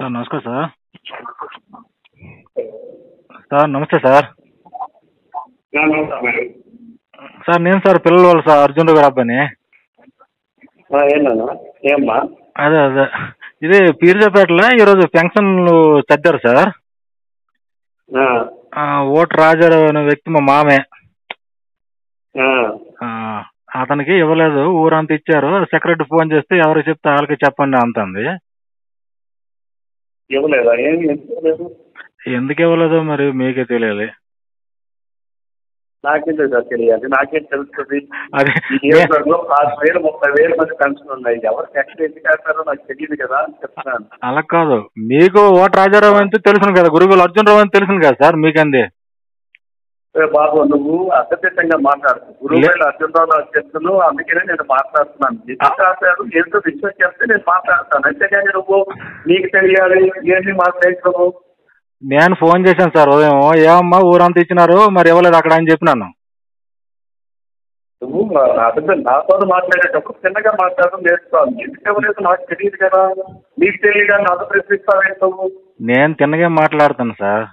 Sir నమస్కారం sir. Sir నమస్తే sir. Sir నేను సార్ పిల్లల వాళ్ళు సార్ అర్జున్ గారు అబ్బాయిని. ఏంటన్నా ఏమ్మా? అదే అదే ఇది పీర్జాపేటలో ఈరోజు ఫంక్షన్లు చద్దారు సార్. ఓటు రాజారావు అనే వ్యక్తి మా మామే. అతనికి ఇవ్వలేదు, ఊరంతా ఇచ్చారు. సెక్రటరీ ఫోన్ చేస్తే ఎవరికి చెప్తే వాళ్ళకి చెప్పండి అంటుంది. ఇవ్వలేదా? ఎందుకు ఇవ్వలేదో మరి మీకే తెలియాలి. నాకేం సార్ తెలియాలి, నాకేం తెలుస్తుంది? అది 5,000 30,000 మంది పెన్షన్ ఉన్నాయి. ఎవరికి ఎక్కడ ఎందుకు వేస్తారో నాకు తెలియదు కదా అని చెప్తున్నాను. అలా కాదు, మీకు ఓటు రాజారావు అంటే తెలుసును కదా, గురువులు అర్జున్ రావు అని తెలుసును కదా సార్ మీకంది. బాబు నువ్వు అర్థచితంగా మాట్లాడు. గురువులు అర్జున్ రావు చెప్తున్నావు, అందుకనే నేను మాట్లాడుతున్నాను. ఎందుకు రాశారు ఏంటో విషయం చెప్తే నేను మాట్లాడతాను. అంతేగాని నువ్వు నీకు తెలియాలి ఏంటి మాట్లాడుతున్నావు? నేను ఫోన్ చేశాను సార్ ఉదయం, ఏమమ్మా ఊరంతా ఇచ్చినారు మరి ఇవ్వలేదు అక్కడ అని చెప్పినాను. నువ్వు నాతో మాట్లాడేటప్పుడు చిన్నగా మాట్లాడడం నేర్చుకోవాలి. ఎందుకు ఇవ్వలేదు నాకు తెలియదు కదా, నీకు తెలియదు అని నాతో ప్రశ్నిస్తావు. నేను తిన్నగా మాట్లాడుతాను సార్.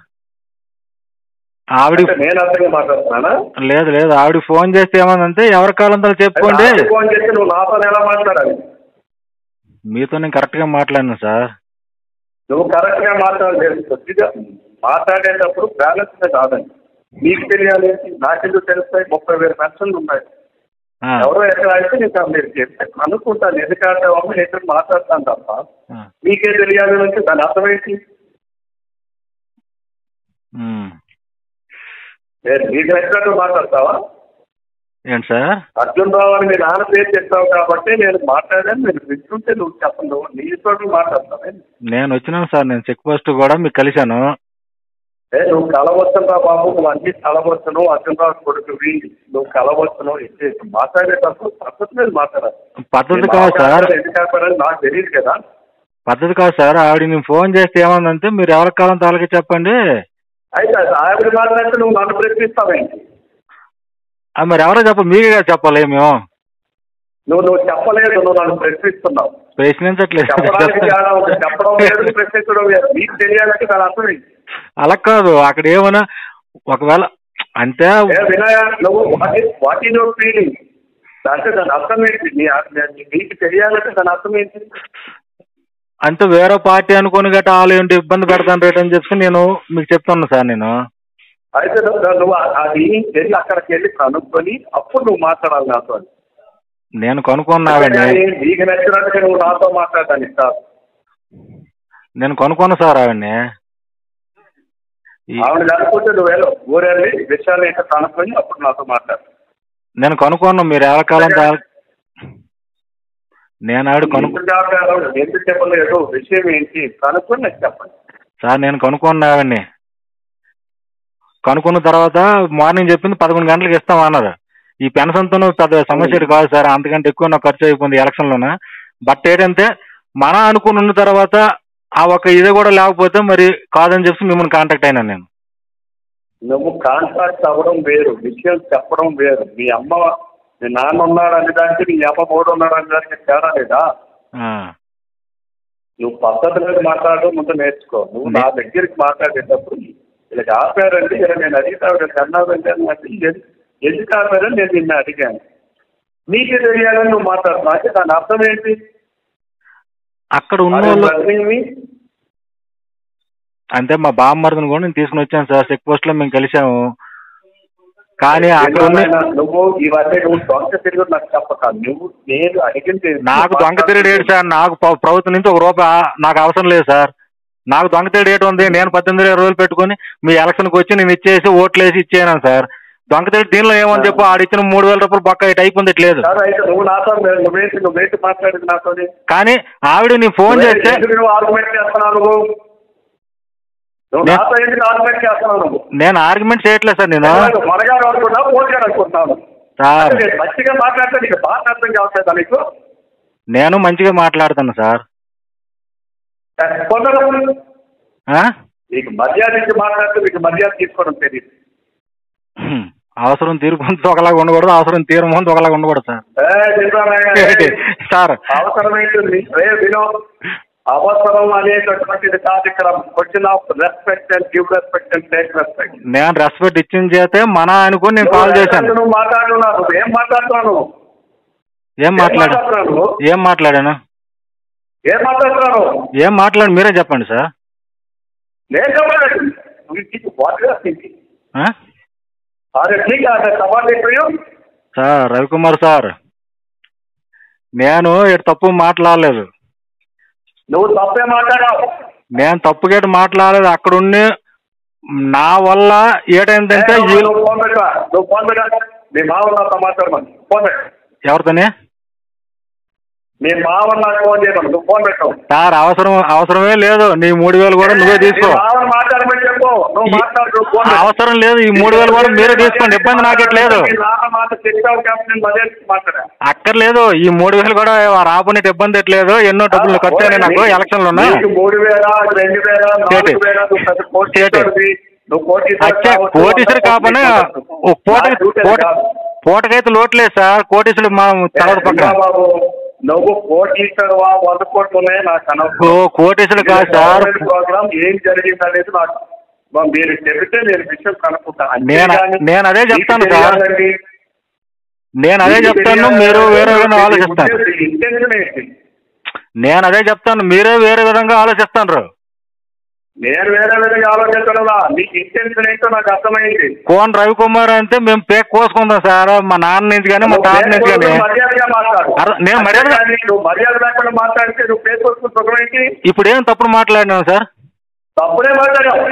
ఆవిడ నేను అర్థంగా మాట్లాడుతున్నానా? లేదు లేదు, ఆవిడ ఫోన్ చేస్తే ఏమందంటే ఎవరి కాలంతో చెప్పుకోండి. ఫోన్ చేస్తే నువ్వు నాతో ఎలా మాట్లాడాలి? మీతో నేను కరెక్ట్గా మాట్లాడినా సార్. నువ్వు కరెక్ట్ గా మాట్లాడలేదు. కొద్దిగా మాట్లాడేటప్పుడు బ్యాలెన్స్ కాదండి. నీకు తెలియాలి, నాకెందుకు తెలుస్తాయి? 30,000 పెన్షన్లు ఉన్నాయి. ఎవరో ఎక్కడ అయితే నీకు మీరు చెప్తే అనుకుంటాను. ఎందుకంటే ఎక్కడ మాట్లాడతాను తప్ప నీకే తెలియాలి అంటే దాని అర్థమైంది. నీకు నచ్చినట్టు మాట్లాడతావా? ఏంటి సార్? అర్జున్ రావు అని మీ నాన్న పేరు చెప్తావు కాబట్టి నేను మాట్లాడాను. నేను వింటుంటే నువ్వు చెప్పను, నీతో మాట్లాడతాను. నేను వచ్చినాను సార్, నేను చెక్ పోస్ట్ కూడా మీకు కలిశాను. నువ్వు కలవచ్చురా బాబు, నువ్వు అన్ని కలవచ్చును. అర్జున్ రావు కొడుకువి, నువ్వు కలవచ్చును. మాట్లాడేటప్పుడు పద్ధతి మీద మాట్లాడాలి. పద్ధతి కాదు సార్, ఎందుకు నాకు తెలియదు కదా. పద్ధతి కాదు సార్. ఆవిడ నేను ఫోన్ చేస్తే ఏమందంటే మీరు ఎవరి కాలం తాలకి చెప్పండి. అయితే ఆవిడ మాట్లాడితే నువ్వు నన్ను ప్రశ్నిస్తావేంటి? మరి ఎవరో మీకే చెప్పాలి. మేము నువ్వు చెప్పలేదు, నువ్వు నన్ను ప్రశ్నిస్తున్నావు. ప్రశ్నించట్లేదు, చెప్పడం లేదు, ప్రశ్నించడం లేదు. నీకు తెలియాలంటే దాని అర్థం ఏంటి? అలా కాదు, అక్కడ ఏమన్నా ఒకవేళ అంటే వినయ నువ్వు వాట్ ఈజ్ యువర్ ఫీలింగ్ అంటే దాని అర్థం ఏంటి? నీకు తెలియాలంటే దాని అర్థం ఏంటి? అంటే వేరే పార్టీ అనుకుని గట్రా వాళ్ళు ఏంటి ఇబ్బంది పెడతాను రేట్ అని చెప్పి నేను మీకు చెప్తున్నా సార్. నేను అయితే నువ్వు అది వెళ్ళి అక్కడికి వెళ్ళి కనుక్కొని అప్పుడు నువ్వు మాట్లాడాలి నాతో. నేను కనుక్కున్నావండి, నీకు నచ్చినట్టుగా నువ్వు నాతో మాట్లాడాలి సార్. నేను కనుక్కున్నా సార్ ఆవిడ్ని. ఆవిడ లేకపోతే నువ్వు వెళ్ళవు, ఊరెళ్ళి విషయాలు ఏంటో కనుక్కొని అప్పుడు నాతో మాట్లాడు. నేను కనుక్కున్నా మీరు ఎవరికాలం నేను ఆవిడ ఎందుకు చెప్పలేదు, విషయం ఏంటి కనుక్కొని నాకు చెప్పండి సార్. నేను కనుక్కున్నావండి, కనుక్కున్న తర్వాత మార్నింగ్ చెప్పింది 11 గంటలకు ఇస్తామన్నారు. ఈ పెన్షన్తో పెద్ద సమస్య కాదు సార్, అంతకంటే ఎక్కువ నాకు ఖర్చు అయిపోయింది ఎలక్షన్లోనే. బట్ ఏంటంటే మనం అనుకుని ఉన్న తర్వాత ఆ ఒక ఇది కూడా లేకపోతే మరి కాదని చెప్పి మిమ్మల్ని కాంటాక్ట్ అయినా నేను. నువ్వు కాంటాక్ట్ అవ్వడం వేరు, విషయం చెప్పడం వేరు. మీ నాన్న ఉన్నాడు అనే దానికి నీ అమ్మ మూడు ఉన్నాడు అనే దానికి తేడా లేదా? నువ్వు పద్ధతి మీద మాట్లాడడం ముందు నేర్చుకో. నువ్వు నా దగ్గరికి మాట్లాడేటప్పుడు వీళ్ళకి ఆపారండి, ఇలా నేను అడిగితే కన్నారంటే ఎందుకు ఆపారని నేను నిన్ను అడిగాను. నీకే తెలియాలని నువ్వు మాట్లాడుతున్నావు అంటే దాని అర్థం ఏంటి? అక్కడ ఉన్న అంటే మా బామ్మర్దిని కూడా నేను తీసుకుని వచ్చాను సార్. చెక్ పోస్ట్ లో మేము కలిసాము. కానీ అక్కడ నువ్వు ఇవన్నీ నువ్వు దొంగ తిరిగి నాకు చెప్పక నువ్వు నేను అడిగింది. నాకు దొంగ తిరిగి ఏంటి సార్? నాకు ప్రభుత్వం నుంచి ₹1 నాకు అవసరం లేదు సార్. నాకు దొంగ తిరిగి ఏంటి ఉంది? నేను 18-20 రోజులు పెట్టుకుని మీ ఎలక్షన్కి వచ్చి నేను ఇచ్చేసి ఓట్లు వేసి ఇచ్చేయను సార్. దొంగ తిరిగి దీనిలో ఏమని చెప్పు, ఆడిచ్చిన ₹3,000 బొక్క ఇటు అయిపోయింది లేదు. నువ్వు నాతో నువ్వేంటి మాట్లాడేది నాతో? కానీ ఆవిడ నీ ఫోన్ చేస్తే ఆర్గ్యుమెంట్ చేస్తున్నావు. నేను ఆర్గ్యుమెంట్ చేయట్లేదు సార్. నేను సార్ మంచిగా మాట్లాడితే నీకు బాగా అర్థం కావట్లేదా నీకు? నేను మంచిగా మాట్లాడుతాను సార్. నీకు మర్యాద ఇచ్చి మాట్లాడితే నీకు మర్యాద తీసుకోవడం తెలియదు. అవసరం తీరుకుంటే ఒకలాగా ఉండకూడదు, అవసరం తీరమంది ఒకలాగా ఉండకూడదు సార్. అవసరం ఏంటి? అవసరం అనేటటువంటిది కాదు ఇక్కడ. Question of respect and give respect and take respect. నేను రెస్పెక్ట్ ఇచ్చిన చేతే మన అనుకుని నేను కాల్ చేశాను. నువ్వు మాట్లాడుతున్నావు, ఏం మాట్లాడుతున్నాను? ఏం మాట్లాడాను? ఏం మాట్లాడాను? ఏం మాట్లాడుతున్నాను? ఏం మాట్లాడు మీరే చెప్పండి సార్. నేను చెప్పలేదు. సార్ రవికుమార్ సార్, నేను ఇటు తప్పు మాట్లాడలేదు. నువ్వు తప్పే మాట్లాడావు. నేను తప్పుగేట మాట్లాడలేదు. అక్కడ ఉండి నా వల్ల ఏటైందంటే నువ్వు ఫోన్ పెట్టా, మీ మావ నాతో మాట్లాడమని ఫోన్ పెట్ట. ఎవరితోనే? మీ మావ నాకు ఫోన్ చేయమని నువ్వు ఫోన్ పెట్టావు. సార్ అవసరమే లేదు. నీ 3,000 కూడా నువ్వే తీసుకో. మాట్లాడమని చెప్పు. నువ్వు మాట్లాడు. అవసరం లేదు. ఈ 3,000 కూడా మీరే తీసుకోండి, ఇబ్బంది నాకెట్లేదు. అక్కర్లేదు. ఈ 3,000 కూడా రాబోనే ఇబ్బంది ఎట్లేదు. ఎన్నో డబ్బులు ఖర్చు అయినాయి నాకు ఎలక్షన్ లో. కోటీశ్వరి కాపనే పూటకైతే లోట్లేదు సార్. కోటీశ్వరుడు మా తర్వాత పక్కన. నువ్వు కోటీశ్వరువా 100 కోట్లు ఉన్నాయి నాకు. కోటీశ్వరుడు కాదు సార్. ప్రోగ్రామ్ ఏం జరిగింది అనేది నాకు మీరు చెబితే నేను విషయం కనుక్కుంటాను. నేను అదే చెప్తాను సార్. నేను అదే చెప్తాను, మీరు వేరే విధంగా ఆలోచిస్తాను. నేను అదే చెప్తాను, మీరే వేరే విధంగా ఆలోచిస్తాను. నేను వేరే విధంగా ఆలోచించడా? నీకు ఇంటెన్షన్ ఏంటో నాకు అర్థమైంది. కోన్ రవికుమార్ అంటే మేము పేక్ కోసుకుందాం సార్. మా నాన్న నుంచి కానీ మా తాత నుంచి కానీ. మర్యాదగా మాట్లాడు. నేను నువ్వు మర్యాద లేకుండా మాట్లాడితే నువ్వు పేక్ కోసుకుని సుఖమేంటి? ఇప్పుడు ఏం తప్పుడు మాట్లాడినావు సార్? తప్పుడే మాట్లాడావు.